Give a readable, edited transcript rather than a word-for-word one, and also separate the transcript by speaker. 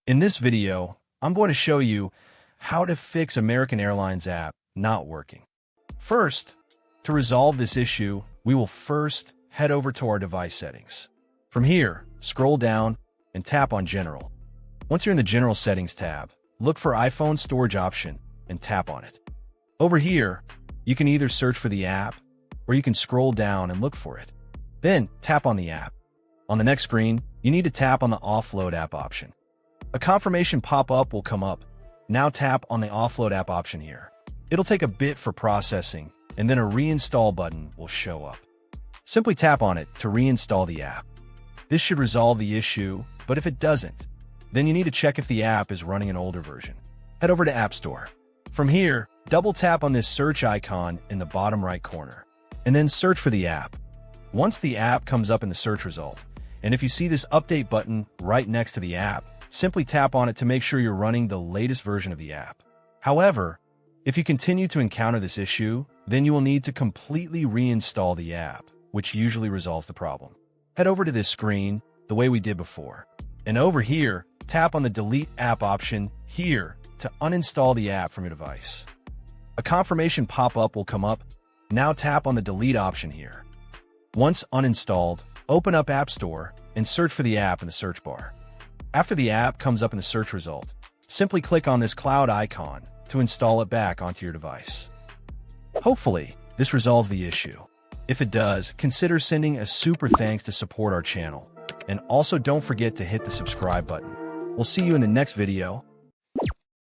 Speaker 1: In this video, I'm going to show you how to fix American Airlines app not working. First, to resolve this issue, we will first head over to our device settings. From here, scroll down and tap on General. Once you're in the General Settings tab, look for iPhone Storage option and tap on it. Over here, you can either search for the app or you can scroll down and look for it. Then tap on the app. On the next screen, you need to tap on the Offload app option. A confirmation pop-up will come up. Now tap on the Offload app option here. It'll take a bit for processing, and then a reinstall button will show up. Simply tap on it to reinstall the app. This should resolve the issue, but if it doesn't, then you need to check if the app is running an older version. Head over to App Store. From here, double tap on this search icon in the bottom right corner, and then search for the app. Once the app comes up in the search result, and if you see this update button right next to the app, simply tap on it to make sure you're running the latest version of the app. However, if you continue to encounter this issue, then you will need to completely reinstall the app, which usually resolves the problem. Head over to this screen the way we did before, and over here, tap on the Delete App option here to uninstall the app from your device. A confirmation pop-up will come up. Now tap on the Delete option here. Once uninstalled, open up App Store and search for the app in the search bar. After the app comes up in the search result, simply click on this cloud icon to install it back onto your device. Hopefully, this resolves the issue. If it does, consider sending a super thanks to support our channel. And also don't forget to hit the subscribe button. We'll see you in the next video.